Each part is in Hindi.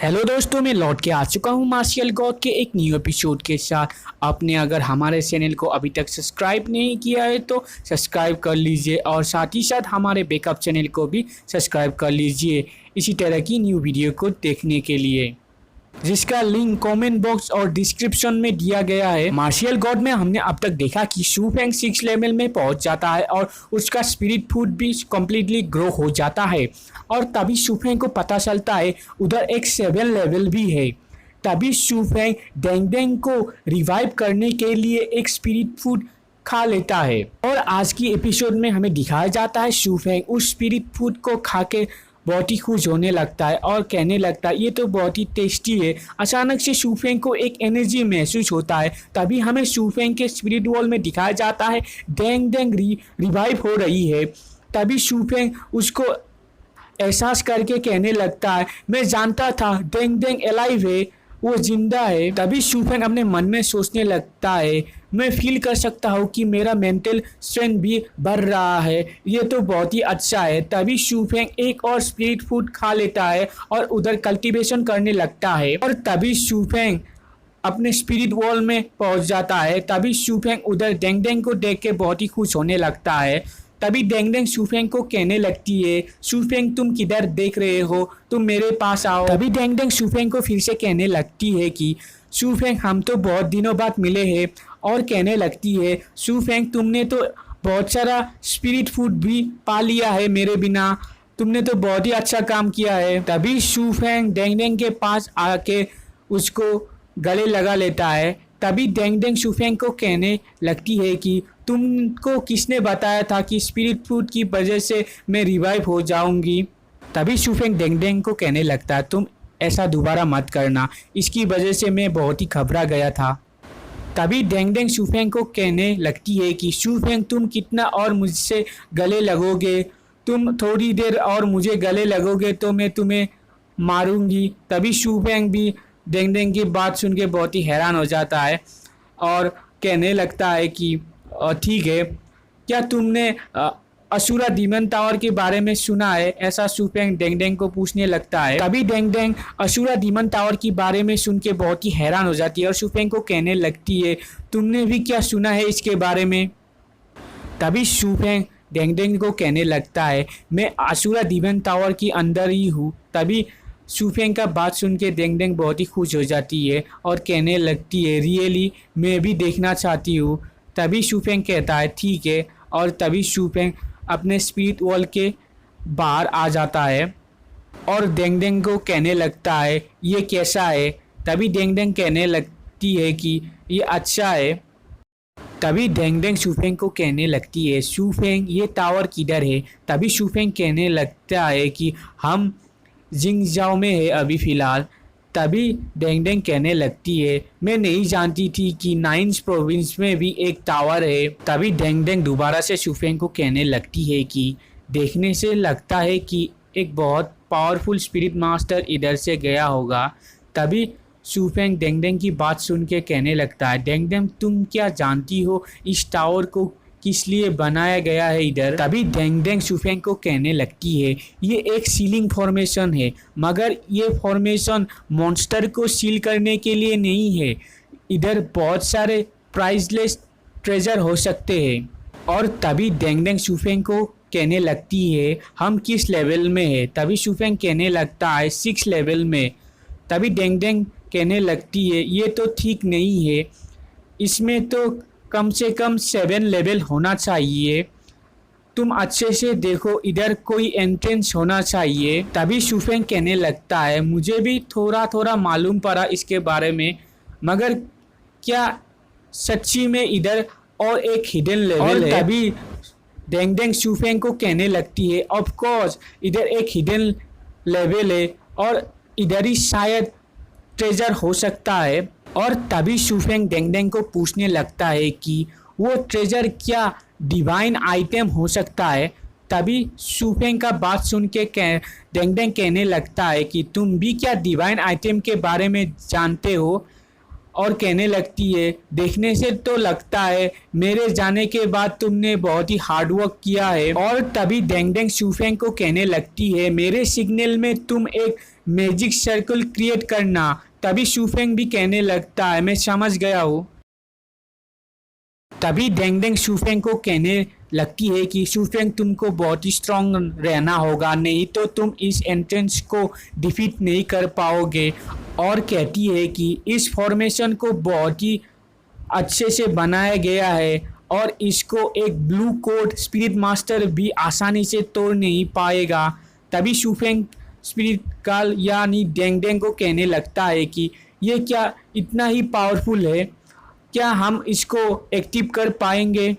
हेलो दोस्तों, मैं लौट के आ चुका हूँ मार्शियल गॉड के एक न्यू एपिसोड के साथ। आपने अगर हमारे चैनल को अभी तक सब्सक्राइब नहीं किया है तो सब्सक्राइब कर लीजिए और साथ ही साथ हमारे बैकअप चैनल को भी सब्सक्राइब कर लीजिए इसी तरह की न्यू वीडियो को देखने के लिए, जिसका लिंक कमेंट बॉक्स और डिस्क्रिप्शन में दिया गया है। मार्शियल गॉड में हमने अब तक देखा कि शू फेंग 6 लेवल में पहुंच जाता है और उसका स्पिरिट फूड भी कम्प्लीटली ग्रो हो जाता है और तभी शू फेंग को पता चलता है उधर एक 7 लेवल भी है। तभी शू फेंग डेंग डेंग को रिवाइव करने के लिए एक स्पिरिट फूड खा लेता है और आज की एपिसोड में हमें दिखाया जाता है शू फेंग उस स्पिरिट फूड को खा के बहुत ही खुश होने लगता है और कहने लगता है ये तो बहुत ही टेस्टी है। अचानक से शू फेंग को एक एनर्जी महसूस होता है। तभी हमें शू फेंग के स्पिरिट वर्ल्ड में दिखाया जाता है डेंग डेंग रिवाइव हो रही है। तभी शू फेंग उसको एहसास करके कहने लगता है मैं जानता था डेंग डेंग अलाइव है, वो जिंदा है। तभी शू फेंग अपने मन में सोचने लगता है मैं फील कर सकता हूँ कि मेरा मेंटल स्ट्रेंथ भी बढ़ रहा है, ये तो बहुत ही अच्छा है। तभी शू फेंग एक और स्पिरिट फूड खा लेता है और उधर कल्टीवेशन करने लगता है और तभी शू फेंग अपने स्पिरिट वर्ल्ड में पहुंच जाता है। तभी शू फेंग उधर डेंग डेंग को देख के बहुत ही खुश होने लगता है। तभी डेंग डेंग शू फेंग को कहने लगती है शू फेंग तुम किधर देख रहे हो, तुम मेरे पास आओ। तभी डेंग डेंग शू फेंग को फिर से कहने लगती है कि शू फेंग हम तो बहुत दिनों बाद मिले हैं और कहने लगती है शू फेंग तुमने तो बहुत सारा स्पिरिट फूड भी पा लिया है मेरे बिना, तुमने तो बहुत ही अच्छा काम किया है। तभी शू फेंग डेंग डेंग के पास आके उसको गले लगा लेता है। तभी डेंग डेंग शू फेंग को कहने लगती है कि तुमको किसने बताया था कि स्पिरिट फूड की वजह से मैं रिवाइव हो जाऊंगी। तभी शू फेंग डेंग डेंग को कहने लगता है तुम ऐसा दोबारा मत करना, इसकी वजह से मैं बहुत ही घबरा गया था। तभी डेंग डेंग शू फेंग को कहने लगती है कि शू फेंग तुम कितना और मुझसे गले लगोगे, तुम थोड़ी देर और मुझे गले लगोगे तो मैं तुम्हें मारूंगी। तभी शू फेंग भी डेंग डेंग की बात सुन के बहुत ही हैरान हो जाता है और कहने लगता है कि ठीक है, क्या तुमने असुरा डीमन टावर के बारे में सुना है, ऐसा शू फेंग डेंग डेंग को पूछने लगता है। तभी डेंग डेंग असुरा डीमन टावर के बारे में सुन के बहुत ही हैरान हो जाती है और शू फेंग को कहने लगती है तुमने भी क्या सुना है इसके बारे में। तभी शू फेंग डेंग डेंग को कहने लगता है मैं असुरा डीमन टावर के अंदर ही हूँ। तभी शू फेंग का बात सुन के डेंग डेंग बहुत ही खुश हो जाती है और कहने लगती है रियली मैं भी देखना चाहती हूँ। तभी शू फेंग कहता है ठीक है और तभी शू फेंग अपने स्पिरिट वर्ल्ड के बाहर आ जाता है और डेंग डेंग को कहने लगता है ये कैसा है। तभी डेंग डेंग कहने लगती है कि ये अच्छा है। तभी डेंग डेंग शू फेंग को कहने लगती है शू फेंग ये टावर किधर है। तभी शू फेंग कहने लगता है कि हम जिंगजाओ में है अभी फ़िलहाल। तभी डेंग डेंग कहने लगती है मैं नहीं जानती थी कि 9 प्रोविंस में भी एक टावर है। तभी डेंग डेंग दोबारा से शू फेंग को कहने लगती है कि देखने से लगता है कि एक बहुत पावरफुल स्पिरिट मास्टर इधर से गया होगा। तभी शू फेंग डेंग डेंग की बात सुन के कहने लगता है डेंग डेंग तुम क्या जानती हो इस टावर को किस लिए बनाया गया है इधर। तभी डेंग डेंग शू फेंग को कहने लगती है ये एक सीलिंग फॉर्मेशन है, मगर ये फॉर्मेशन मॉन्स्टर को सील करने के लिए नहीं है, इधर बहुत सारे प्राइसलेस ट्रेजर हो सकते हैं। और तभी डेंग डेंग शू फेंग को कहने लगती है हम किस लेवल में है। तभी शू फेंग कहने लगता है 6 लेवल में। तभी डेंग डेंग कहने लगती है ये तो ठीक नहीं है, इसमें तो कम से कम 7 लेवल होना चाहिए, तुम अच्छे से देखो इधर कोई एंट्रेंस होना चाहिए। तभी शू फेंग कहने लगता है मुझे भी थोड़ा थोड़ा मालूम पड़ा इसके बारे में, मगर क्या सच्ची में इधर और एक हिडन लेवल है। तभी डेंग डेंग शू फेंग को कहने लगती है ऑफ कोर्स इधर एक हिडन लेवल है और इधर ही शायद ट्रेजर हो सकता है। और तभी शू फेंग डेंग डेंग को पूछने लगता है कि वो ट्रेजर क्या डिवाइन आइटम हो सकता है। तभी शू फेंग का बात सुन के डेंग डेंग कहने लगता है कि तुम भी क्या डिवाइन आइटम के बारे में जानते हो। और कहने लगती है, देखने से तो लगता है मेरे जाने के बाद तुमने बहुत ही हार्डवर्क किया है। और तभी डेंग डेंग शूफेंग को कहने लगती है, मेरे सिग्नल में तुम एक मैजिक सर्कल क्रिएट करना। तभी शूफेंग भी कहने लगता है, मैं समझ गया हूँ। तभी डेंग डेंग शूफेंग को कहने लगती है कि शूफेंग तुमको बहुत ही स्ट्रांग रहना होगा, नहीं तो तुम इस एंट्रेंस को डिफीट नहीं कर पाओगे। और कहती है कि इस फॉर्मेशन को बहुत ही अच्छे से बनाया गया है और इसको एक ब्लू कोड स्पिरिट मास्टर भी आसानी से तोड़ नहीं पाएगा। तभी शूफेंग स्पिरिट गर्ल यानी डेंग डेंग को कहने लगता है कि ये क्या इतना ही पावरफुल है, क्या हम इसको एक्टिव कर पाएंगे।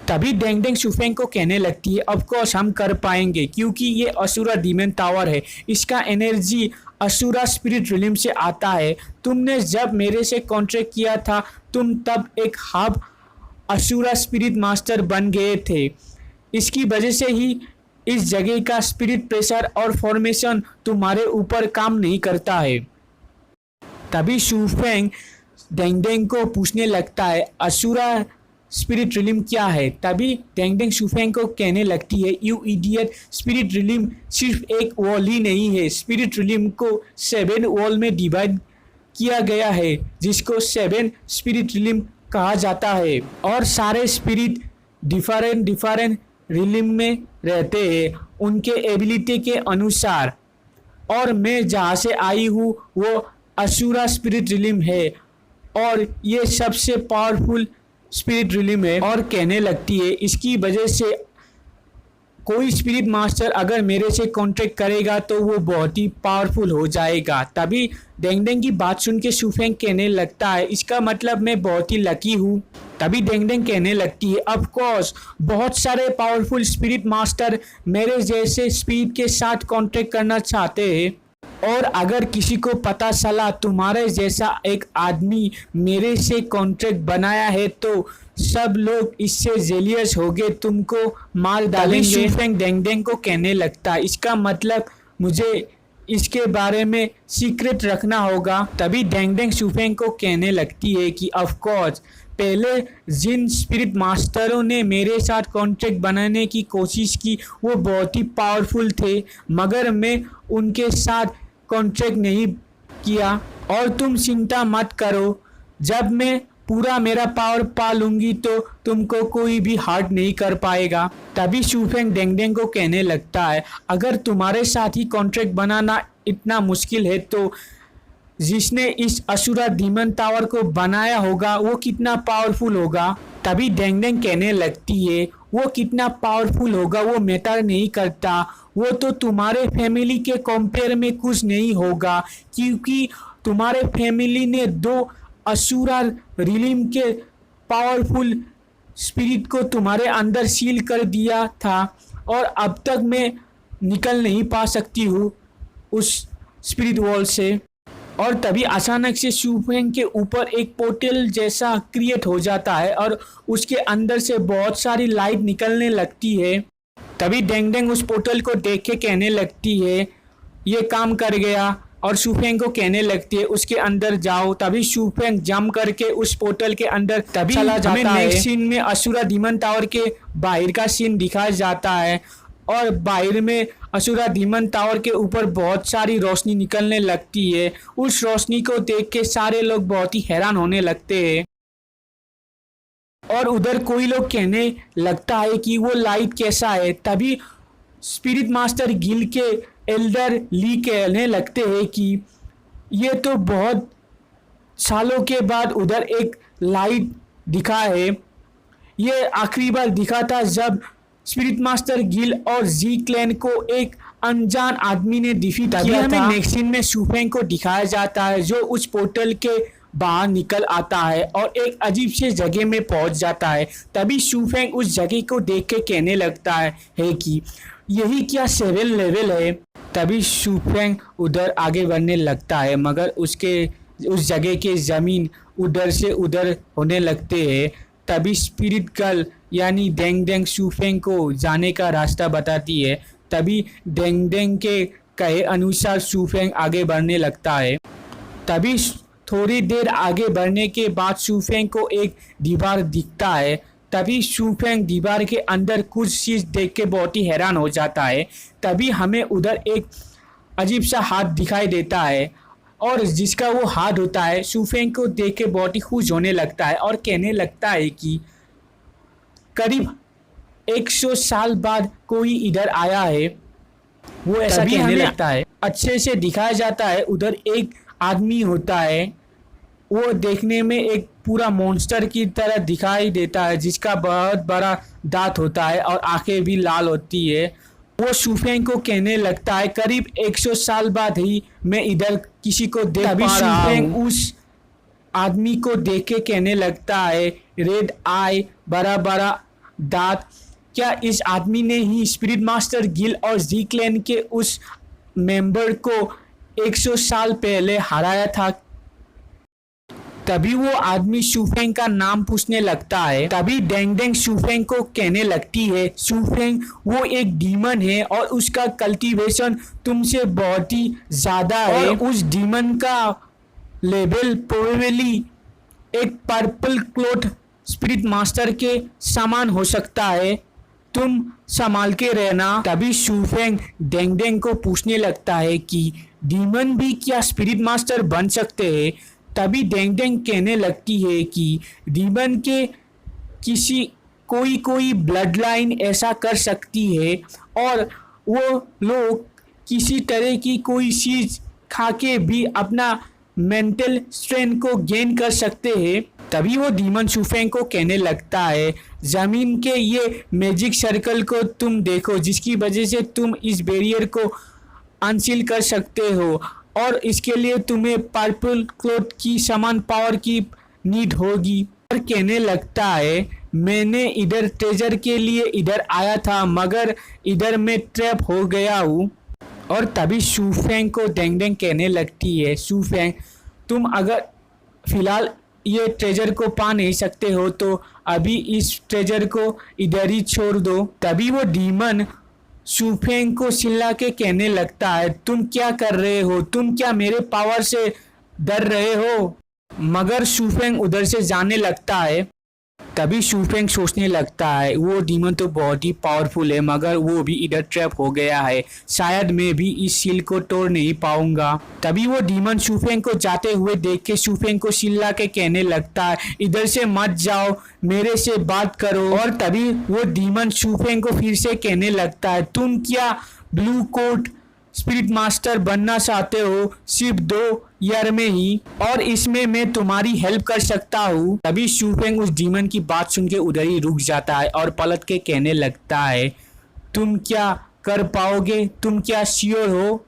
तभी डेंग डेंग शूफेंग को कहने लगती है, ऑफ कोर्स हम कर पाएंगे, क्योंकि ये असुरा डीमन टावर है, इसका एनर्जी असुरा स्पिरिट रिलिम से आता है। तुमने जब मेरे से कॉन्ट्रैक्ट किया था तुम तब एक हाफ असुरा स्पिरिट मास्टर बन गए थे, इसकी वजह से ही इस जगह का स्पिरिट प्रेशर और फॉर्मेशन तुम्हारे ऊपर काम नहीं करता है। तभी शूफेंग डेंग डेंग को पूछने लगता है, असुरा स्पिरिट रिलिम क्या है। तभी डेंग डेंग शूफेंग को कहने लगती है, यू इडियट, स्पिरिट रिलिम सिर्फ एक वॉल ही नहीं है, स्पिरिट रिलिम को 7 वॉल में डिवाइड किया गया है, जिसको 7 स्पिरिट रिलिम कहा जाता है। और सारे स्पिरिट डिफरेंट रिलिम में रहते हैं उनके एबिलिटी के अनुसार, और मैं जहाँ से आई हूँ वो असुरा स्पिरिट रिलिम है और ये सबसे पावरफुल स्पिरिट रिलिम है। और कहने लगती है, इसकी वजह से कोई स्पिरिट मास्टर अगर मेरे से कॉन्ट्रैक्ट करेगा तो वो बहुत ही पावरफुल हो जाएगा। तभी डेंग डेंग की बात सुन के शूफेंग कहने लगता है, इसका मतलब मैं बहुत ही लकी हूँ। तभी डेंग डेंग कहने लगती है, ऑफ कोर्स बहुत सारे पावरफुल स्पिरिट मास्टर मेरे जैसे स्पिरिट के साथ कॉन्ट्रैक्ट करना चाहते हैं, और अगर किसी को पता चला तुम्हारे जैसा एक आदमी मेरे से कॉन्ट्रैक्ट बनाया है तो सब लोग इससे जेलियस होके तुमको मार डालेंगे। शूफेंग डेंग डेंग को कहने लगता है, इसका मतलब मुझे इसके बारे में सीक्रेट रखना होगा। तभी डेंग डेंग शूफेंग को कहने लगती है कि ऑफ कोर्स पहले जिन स्पिरिट मास्टरों ने मेरे साथ कॉन्ट्रैक्ट बनाने की कोशिश की वो बहुत ही पावरफुल थे, मगर मैं उनके साथ कॉन्ट्रैक्ट नहीं किया। और तुम चिंता मत करो, जब मैं पूरा मेरा पावर पा लूंगी तो तुमको कोई भी हार्ट नहीं कर पाएगा। तभी शूफेंग डेंग डेंग को कहने लगता है, अगर तुम्हारे साथ ही कॉन्ट्रैक्ट बनाना इतना मुश्किल है तो जिसने इस असुरा डीमन टावर को बनाया होगा वो कितना पावरफुल होगा। तभी डेंग डेंग कहने लगती है, वो कितना पावरफुल होगा वो मैटर नहीं करता, वो तो तुम्हारे फैमिली के कंपेयर में कुछ नहीं होगा, क्योंकि तुम्हारे फैमिली ने 2 असुरा रिलिम के पावरफुल स्पिरिट को तुम्हारे अंदर सील कर दिया था और अब तक मैं निकल नहीं पा सकती हूँ उस स्पिरिट वॉल से। और तभी अचानक से शूफेंग के ऊपर एक पोर्टल जैसा क्रिएट हो जाता है और उसके अंदर से बहुत सारी लाइट निकलने लगती है। तभी डेंग डेंग उस पोर्टल को देख के कहने लगती है, ये काम कर गया, और शूफेंग को कहने लगती है उसके अंदर जाओ। तभी शूफेंग जंप करके उस पोर्टल के अंदर तभी चला जाता है। नेक्स्ट सीन में असुरा डीमन टावर के बाहर का सीन दिखाया जाता है और बाहर में असुरा डीमन टावर के ऊपर बहुत सारी रोशनी निकलने लगती है। उस रोशनी को देख के सारे लोग बहुत ही हैरान होने लगते हैं और उधर कोई लोग कहने लगता है कि वो लाइट कैसा है। तभी स्पिरिट मास्टर गिल के एल्डर ली कहने लगते हैं कि ये तो बहुत सालों के बाद उधर एक लाइट दिखा है, ये आखिरी बार दिखा था जब स्पिरिट मास्टर गिल और जी क्लैन को एक अनजान आदमी ने डिफीट किया था। नेक्स्ट सीन में शूफेंग को दिखाया जाता है जो उस पोर्टल के बाहर निकल आता है और एक अजीब से जगह में पहुंच जाता है। तभी शूफेंग उस जगह को देख के कहने लगता है कि यही क्या 7 लेवल है। तभी शूफेंग उधर आगे बढ़ने लगता है, मगर उसके उस जगह के ज़मीन उधर से उधर होने लगते हैं। तभी स्पिरिट गर्ल यानी डेंग डेंग शूफेंग को जाने का रास्ता बताती है। तभी डेंग डेंग के कहे अनुसार शूफेंग आगे बढ़ने लगता है। तभी थोड़ी देर आगे बढ़ने के बाद शूफेंग को एक दीवार दिखता है। तभी शूफेंग दीवार के अंदर कुछ चीज देख के बहुत ही हैरान हो जाता है। तभी हमें उधर एक अजीब सा हाथ दिखाई देता है और जिसका वो हाथ होता है शूफेंग को देख के बहुत ही खुश होने लगता है और कहने लगता है कि करीब 100 साल बाद कोई इधर आया है। वो ऐसा कहने लगता है। अच्छे से दिखाया जाता है उधर एक आदमी होता है। वो देखने में एक पूरा मॉन्स्टर की तरह दिखाई देता है जिसका बहुत बड़ा दांत होता है और आंखें भी लाल होती है। वो शूफेंग को कहने लगता है करीब 100 साल बाद ही मैं इधर किसी को देख पा रहा हूं। शूफेंग उस आदमी को देख के कहने लगता है रेड आई, बड़ा बड़ा दांत, क्या इस आदमी ने ही स्पिरिट मास्टर गिल और जी क्लैन के उस मेंबर को 100 साल पहले हराया था? तभी वो आदमी शूफेंग का नाम पूछने लगता है। तभी डेंग डेंग शूफेंग को कहने लगती है शूफेंग वो एक डीमन है और उसका कल्टीवेशन तुमसे बहुत ही ज्यादा है और उस डीमन का लेवल प्रोबेबली एक पर्पल क्लोथ स्पिरिट मास्टर के समान हो सकता है, तुम संभाल के रहना। तभी शूफेंग डेंग डेंग को पूछने लगता है कि डीमन भी क्या स्पिरिट मास्टर बन सकते हैं? तभी डेंग डेंग कहने लगती है कि डीमन के किसी कोई ब्लड लाइन ऐसा कर सकती है और वो लोग किसी तरह की कोई चीज खा के भी अपना मेंटल स्ट्रेंथ को गेन कर सकते हैं। तभी वो डीमन शूफेंग को कहने लगता है जमीन के ये मैजिक सर्कल को तुम देखो जिसकी वजह से तुम इस बैरियर को अनसील कर सकते हो और इसके लिए तुम्हें पर्पल क्लोथ की समान पावर की नीड होगी। और कहने लगता है मैंने इधर ट्रेजर के लिए इधर आया था मगर इधर मैं ट्रैप हो गया हूँ। और तभी शूफेंग को डेंग डेंग कहने लगती है शूफेंग तुम अगर फिलहाल ये ट्रेजर को पा नहीं सकते हो तो अभी इस ट्रेजर को इधर ही छोड़ दो। तभी वो डीमन शूफेंग को चिल्ला के कहने लगता है तुम क्या कर रहे हो, तुम क्या मेरे पावर से डर रहे हो? मगर शूफेंग उधर से जाने लगता है। तभी शूफेंग सोचने लगता है वो डीमन तो बहुत ही पावरफुल है मगर वो भी इधर ट्रैप हो गया है, शायद मैं भी इस सील को तोड़ नहीं पाऊंगा। तभी वो डीमन शूफेंग को जाते हुए देख के शूफेंग को चिल्ला के कहने लगता है इधर से मत जाओ, मेरे से बात करो। और तभी वो डीमन शूफेंग को फिर से कहने लगता है तुम क्या ब्लू कोट स्पिरिट मास्टर बनना चाहते हो सिर्फ 2 ईयर में ही, और इसमें मैं तुम्हारी हेल्प कर सकता हूँ। तभी शूफेंग उस डीमन की बात सुन के उधर ही रुक जाता है और पलट के कहने लगता है तुम क्या कर पाओगे, तुम क्या श्योर हो?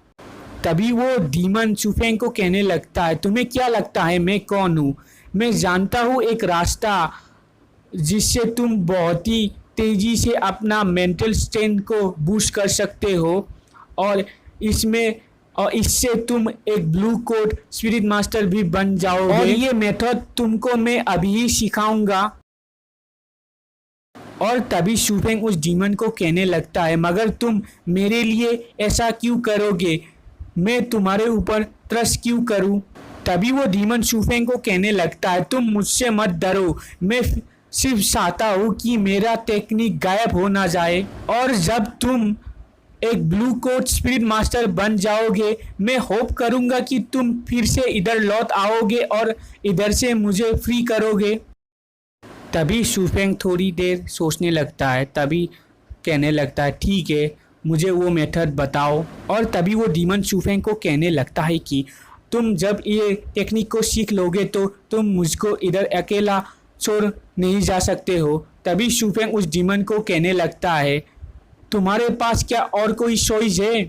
तभी वो डीमन शूफेंग को कहने लगता है तुम्हें क्या लगता है मैं कौन हूँ? मैं जानता हूँ एक रास्ता जिससे तुम बहुत ही तेजी से अपना मेंटल स्ट्रेंथ को बूस्ट कर सकते हो और इससे तुम एक ब्लू कोट स्पिरिट मास्टर भी बन जाओगे और ये मेथड तुमको मैं अभी ही सिखाऊंगा। और तभी शूफेंग उस डीमन को कहने लगता है मगर तुम मेरे लिए ऐसा क्यों करोगे, मैं तुम्हारे ऊपर ट्रस्ट क्यों करूं? तभी वो डीमन शूफेंग को कहने लगता है तुम मुझसे मत डरो, मैं सिर्फ चाहता हूँ कि मेरा टेक्निक गायब हो ना जाए और जब तुम एक ब्लू कोट स्पिरिट मास्टर बन जाओगे मैं होप करूंगा कि तुम फिर से इधर लौट आओगे और इधर से मुझे फ्री करोगे। तभी शूफेंग थोड़ी देर सोचने लगता है, तभी कहने लगता है ठीक है मुझे वो मेथड बताओ। और तभी वो डीमन शूफेंग को कहने लगता है कि तुम जब ये टेक्निक को सीख लोगे तो तुम मुझको इधर अकेला छोड़ नहीं जा सकते हो। तभी शूफेंग उस डीमन को कहने लगता है तुम्हारे पास क्या और कोई चॉइस है?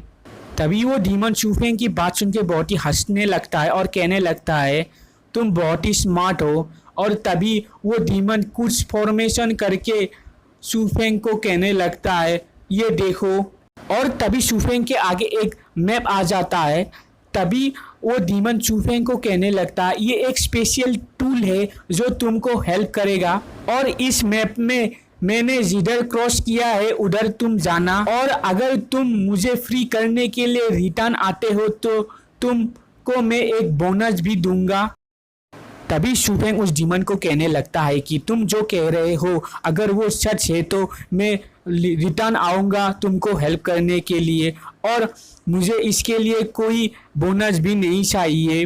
तभी वो डीमन शूफेंग की बात सुन के बहुत ही हंसने लगता है और कहने लगता है तुम बहुत ही स्मार्ट हो। और तभी वो डीमन कुछ फॉर्मेशन करके शूफेंग को कहने लगता है ये देखो। और तभी शूफेंग के आगे एक मैप आ जाता है। तभी वो डीमन शूफेंग को कहने लगता है ये एक स्पेशल टूल है जो तुमको हेल्प करेगा और इस मैप में मैंने जिधर क्रॉस किया है उधर तुम जाना और अगर तुम मुझे फ्री करने के लिए रिटर्न आते हो तो तुमको मैं एक बोनस भी दूंगा। तभी शुफेंग उस डीमन को कहने लगता है कि तुम जो कह रहे हो अगर वो सच है तो मैं रिटर्न आऊँगा तुमको हेल्प करने के लिए, और मुझे इसके लिए कोई बोनस भी नहीं चाहिए।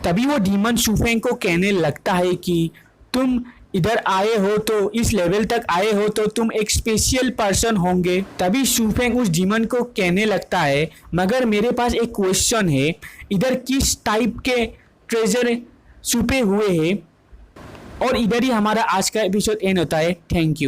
तभी वो डीमन शुफेंग को कहने लगता है कि तुम इधर आए हो तो इस लेवल तक आए हो तो तुम एक स्पेशल पर्सन होंगे। तभी शुफेंग उस डीमन को कहने लगता है मगर मेरे पास एक क्वेश्चन है, इधर किस टाइप के ट्रेजर छुपे हुए हैं। और इधर ही हमारा आज का एपिसोड एंड होता है। Thank you.